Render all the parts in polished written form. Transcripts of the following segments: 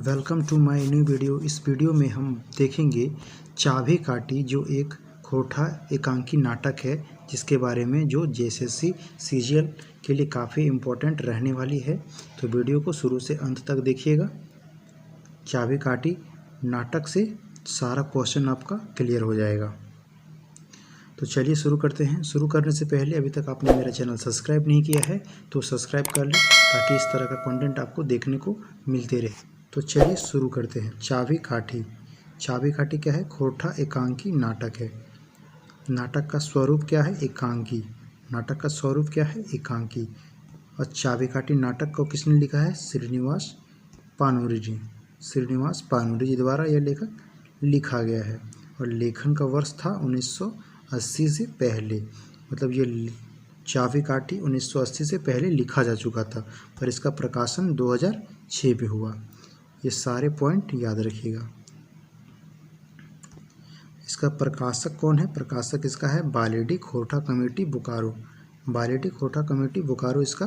Welcome to my new video. इस video में हम देखेंगे चाभी काठी, जो एक खोटा एकांकी नाटक है जिसके बारे में जो जेएसएससी सीजीएल के लिए काफ़ी इम्पोर्टेंट रहने वाली है। तो वीडियो को शुरू से अंत तक देखिएगा। चाभी काठी नाटक से सारा क्वेश्चन आपका क्लियर हो जाएगा। तो चलिए शुरू करते हैं। शुरू करने से पहले अभी तक आपने मेरा चैनल सब्सक्राइब नहीं किया है तो सब्सक्राइब कर लें ताकि इस तरह का कंटेंट आपको देखने को मिलते रहे। तो चलिए शुरू करते हैं। चाभी काठी। चाभी काठी क्या है? खोटा एकांकी नाटक है। नाटक का स्वरूप क्या है? एकांकी। नाटक का स्वरूप क्या है? एकांकी। और चाभी काठी नाटक को किसने लिखा है? श्रीनिवास पानूरी जी। श्रीनिवास पानूरी जी द्वारा यह लेखक लिखा गया है। और लेखन का वर्ष था 1980 से पहले। मतलब ये चाभी काठी 1980 से पहले लिखा जा चुका था, पर इसका प्रकाशन 2006 में हुआ। ये सारे पॉइंट याद रखिएगा। इसका प्रकाशक कौन है? प्रकाशक इसका है बालेडी खोटा कमेटी बोकारो। बालेडी खोटा कमेटी बोकारो इसका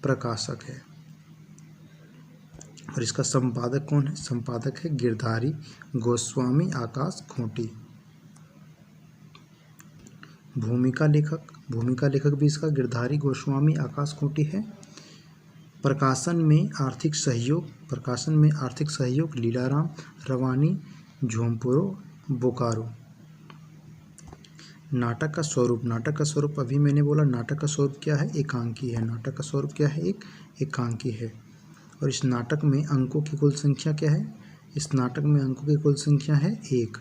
प्रकाशक है। और इसका संपादक कौन है? संपादक है गिरधारी गोस्वामी आकाश खूंटी। भूमिका लेखक भी इसका गिरधारी गोस्वामी आकाश खूंटी है। प्रकाशन में आर्थिक सहयोग लीलाराम रवानी झोंपुरो बोकारो। नाटक का स्वरूप अभी मैंने बोला, नाटक का स्वरूप क्या है? एकांकी है। नाटक का स्वरूप क्या है? एकांकी है। और इस नाटक में अंकों की कुल संख्या क्या है? इस नाटक में अंकों की कुल संख्या है 1।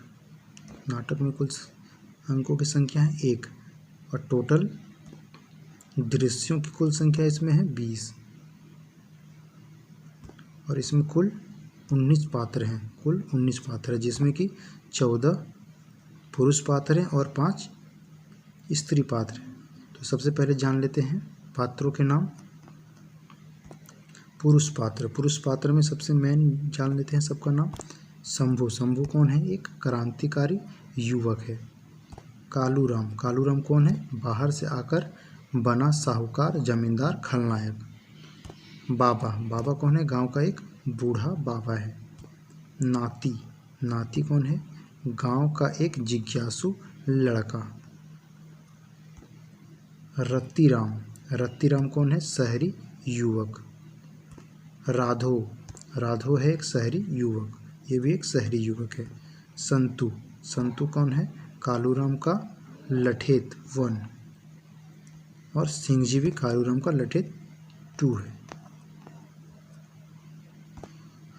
नाटक में कुल अंकों की संख्या है 1। और टोटल दृश्यों की कुल संख्या इसमें है 20। और इसमें कुल 19 पात्र हैं। जिसमें कि 14 पुरुष पात्र हैं और 5 स्त्री पात्र हैं। तो सबसे पहले जान लेते हैं पात्रों के नाम। पुरुष पात्र में सबसे मेन जान लेते हैं सबका नाम। शंभू कौन है? एक क्रांतिकारी युवक है। कालूराम कौन है? बाहर से आकर बना साहूकार जमींदार खलनायक। बाबा कौन है? गांव का एक बूढ़ा बाबा है। नाती कौन है? गांव का एक जिज्ञासु लड़का। रत्तीराम कौन है? शहरी युवक। राधो है एक शहरी युवक, ये भी एक शहरी युवक है। संतू कौन है? कालूराम का लठेत 1। और सिंह भी कालूराम का लठेत 2 है।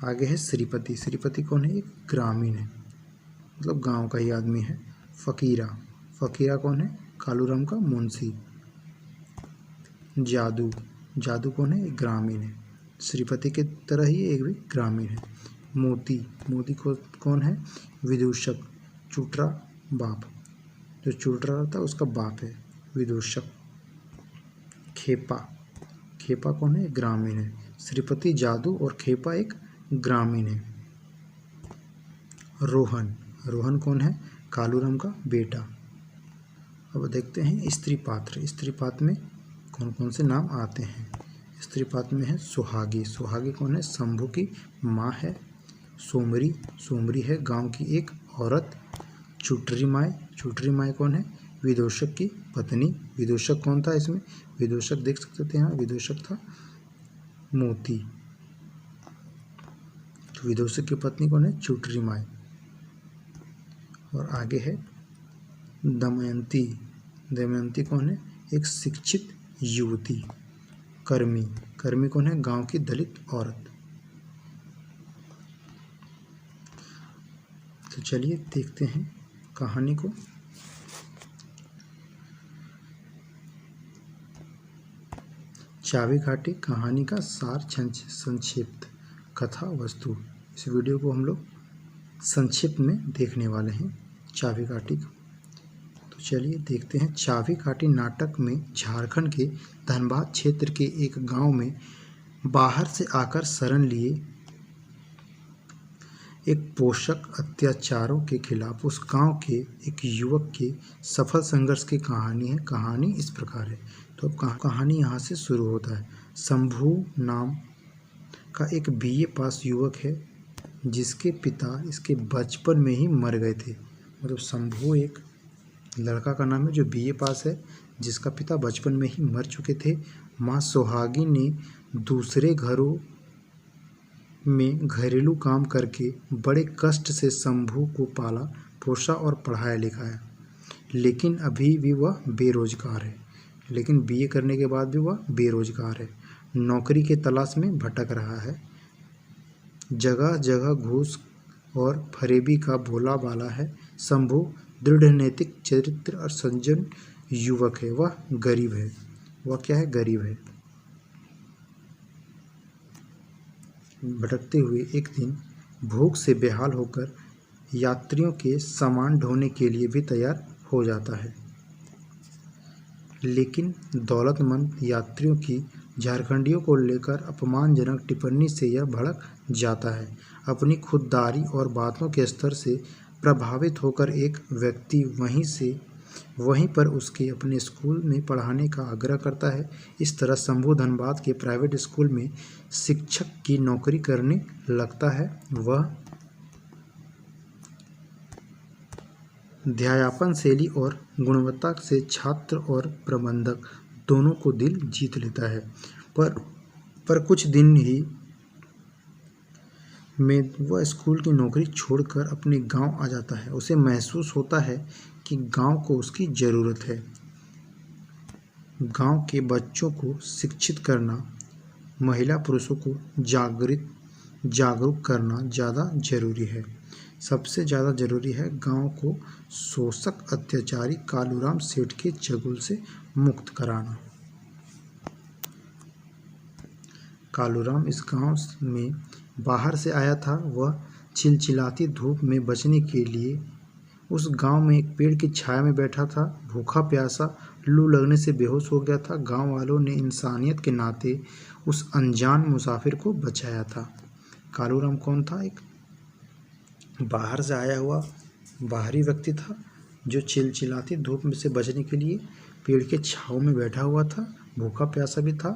आगे है श्रीपति कौन है? एक ग्रामीण है, मतलब गांव का ही आदमी है। फकीरा कौन है? कालूराम का मुंशी। जादू कौन है? एक ग्रामीण है। श्रीपति की तरह ही एक भी ग्रामीण है। मोती कौन है? विदूषक, चुटरा बाप। जो चुटरा रहता है उसका बाप है विदूषक। खेपा कौन है? ग्रामीण है। श्रीपति, जादू और खेपा एक ग्रामीण है। रोहन कौन है? कालूराम का बेटा। अब देखते हैं स्त्री पात्र में कौन कौन से नाम आते हैं। स्त्री पात्र में है सुहागी कौन है? शंभू की माँ है। सोमरी है गांव की एक औरत। चुटरी माई कौन है? विदूषक की पत्नी। विदूषक कौन था इसमें? विदूषक देख सकते थे यहाँ, विदूषक था मोती। तो विदूषक की पत्नी कौन है? चुटरी माई। और आगे है दमयंती कौन है? एक शिक्षित युवती। कर्मी कौन है? गांव की दलित औरत। तो चलिए देखते हैं कहानी को। चाभी काठी कहानी का सार संक्षिप्त कथा वस्तु। इस वीडियो को हम लोग संक्षिप्त में देखने वाले हैं चाभी काठी का। तो चलिए देखते हैं। चाभी काठी नाटक में झारखंड के धनबाद क्षेत्र के एक गांव में बाहर से आकर शरण लिए एक पोषक अत्याचारों के खिलाफ उस गांव के एक युवक के सफल संघर्ष की कहानी है। कहानी इस प्रकार है। तो अब कहानी यहाँ से शुरू होता है। शंभू नाम का एक बीए पास युवक है। जिसके पिता इसके बचपन में ही मर गए थे। मतलब शंभू एक लड़का का नाम है जो बीए पास है, जिसका पिता बचपन में ही मर चुके थे। माँ सोहागी ने दूसरे घरों में घरेलू काम करके बड़े कष्ट से शंभू को पाला पोसा और पढ़ाया लिखाया, लेकिन अभी भी वह बेरोजगार है। लेकिन बीए करने के बाद भी वह बेरोजगार है, नौकरी के तलाश में भटक रहा है। जगह जगह घूस और फरेबी का भोला भाला है। शंभू दृढ़ नैतिक चरित्र और संजन युवक है। वह गरीब है। वह क्या है? गरीब है। भटकते हुए एक दिन भूख से बेहाल होकर यात्रियों के सामान ढोने के लिए भी तैयार हो जाता है, लेकिन दौलतमंद यात्रियों की झारखंडियों को लेकर अपमानजनक टिप्पणी से यह भड़क जाता है। अपनी खुददारी और बातों के स्तर से प्रभावित होकर एक व्यक्ति वहीं पर उसके अपने स्कूल में पढ़ाने का आग्रह करता है। इस तरह शंभू धनबाद के प्राइवेट स्कूल में शिक्षक की नौकरी करने लगता है। वह अध्यापन शैली और गुणवत्ता से छात्र और प्रबंधक दोनों को दिल जीत लेता है। पर कुछ दिन ही में वह स्कूल की नौकरी छोड़कर अपने गांव आ जाता है। उसे महसूस होता है कि गांव को उसकी ज़रूरत है। गांव के बच्चों को शिक्षित करना, महिला पुरुषों को जागरूक करना ज़्यादा जरूरी है। सबसे ज़्यादा जरूरी है गांव को शोषक अत्याचारी कालूराम सेठ के चंगुल से मुक्त कराना। कालूराम इस गांव में बाहर से आया था। वह चिलचिलाती धूप में बचने के लिए उस गांव में एक पेड़ की छाया में बैठा था। भूखा प्यासा लू लगने से बेहोश हो गया था। गांव वालों ने इंसानियत के नाते उस अनजान मुसाफिर को बचाया था। कालूराम कौन था? एक बाहर से आया हुआ बाहरी व्यक्ति था जो चिलचिलाती धूप में से बचने के लिए पेड़ के छांव में बैठा हुआ था। भूखा प्यासा भी था।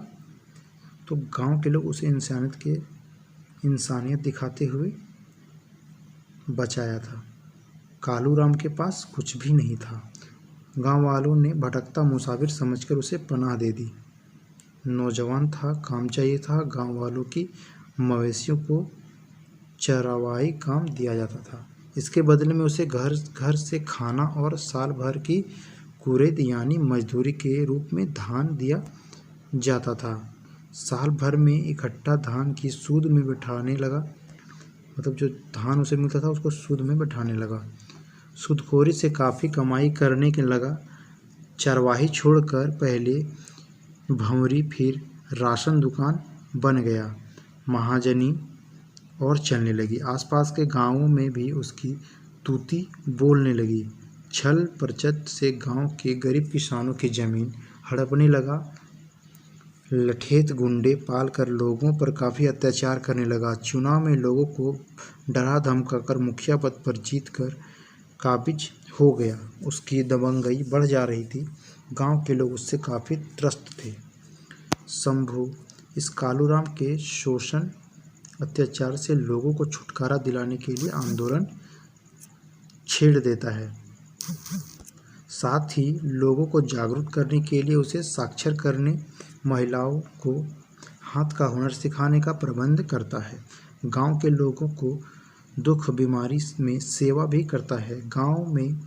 तो गांव के लोग उसे इंसानियत दिखाते हुए बचाया था। कालूराम के पास कुछ भी नहीं था। गांव वालों ने भटकता मुसाफिर समझकर उसे पनाह दे दी। नौजवान था, काम चाहिए था। गांव वालों की मवेशियों को चरवाही काम दिया जाता था। इसके बदले में उसे घर घर से खाना और साल भर की कुरेद यानी मजदूरी के रूप में धान दिया जाता था। साल भर में इकट्ठा धान की सूद में बैठाने लगा। मतलब जो धान उसे मिलता था उसको सूद में बैठाने लगा। सूदखोरी से काफ़ी कमाई करने के लगा। चरवाही छोड़कर पहले भंवरी फिर राशन दुकान बन गया। महाजनी और चलने लगी। आसपास के गांवों में भी उसकी तूती बोलने लगी। छल प्रचत से गांव के गरीब किसानों की जमीन हड़पने लगा। लठेत गुंडे पालकर लोगों पर काफ़ी अत्याचार करने लगा। चुनाव में लोगों को डरा धमकाकर मुखिया पद पर जीतकर काबिज हो गया। उसकी दबंगई बढ़ जा रही थी। गांव के लोग उससे काफ़ी त्रस्त थे। शंभू इस कालूराम के शोषण अत्याचार से लोगों को छुटकारा दिलाने के लिए आंदोलन छेड़ देता है। साथ ही लोगों को जागरूक करने के लिए उसे साक्षर करने, महिलाओं को हाथ का हुनर सिखाने का प्रबंध करता है। गांव के लोगों को दुख बीमारी में सेवा भी करता है। गांव में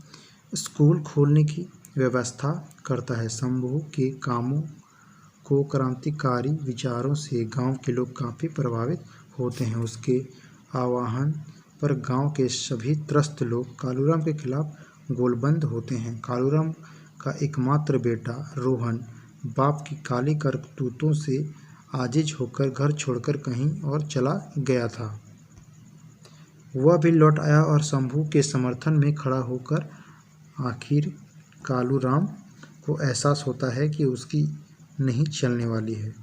स्कूल खोलने की व्यवस्था करता है। शंभू के कामों को क्रांतिकारी विचारों से गांव के लोग काफ़ी प्रभावित होते हैं। उसके आह्वान पर गांव के सभी त्रस्त लोग कालूराम के खिलाफ गोलबंद होते हैं। कालूराम का एकमात्र बेटा रोहन बाप की काली करतूतों से आजिज होकर घर छोड़कर कहीं और चला गया था। वह भी लौट आया और शंभू के समर्थन में खड़ा होकर आखिर कालूराम को एहसास होता है कि उसकी नहीं चलने वाली है,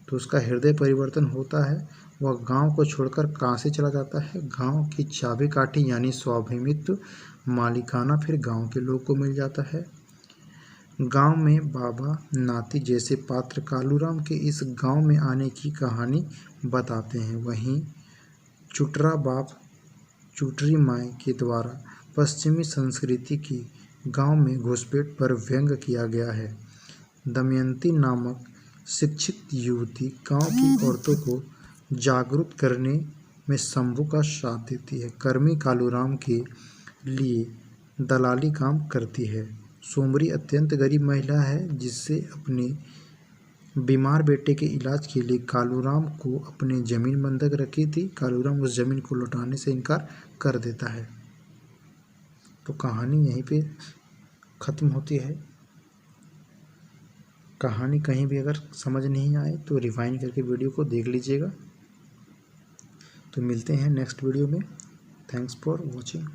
तो उसका हृदय परिवर्तन होता है। वह गांव को छोड़कर काशी चला जाता है। गांव की चाबी काठी यानी स्वामित्व मालिकाना फिर गांव के लोग को मिल जाता है। गांव में बाबा नाती जैसे पात्र कालूराम के इस गांव में आने की कहानी बताते हैं। वहीं चुटरा बाप चुटरी माई के द्वारा पश्चिमी संस्कृति की गांव में घुसपैठ पर व्यंग किया गया है। दमयंती नामक शिक्षित युवती गांव की औरतों को जागरूक करने में शंभू का साथ देती है। कर्मी कालूराम के लिए दलाली काम करती है। सोमरी अत्यंत गरीब महिला है जिससे अपने बीमार बेटे के इलाज के लिए कालूराम को अपनी ज़मीन बंधक रखी थी। कालूराम उस ज़मीन को लौटाने से इनकार कर देता है। तो कहानी यहीं पे ख़त्म होती है। कहानी कहीं भी अगर समझ नहीं आए तो रिवाइंड करके वीडियो को देख लीजिएगा। तो मिलते हैं नेक्स्ट वीडियो में। Thanks for watching.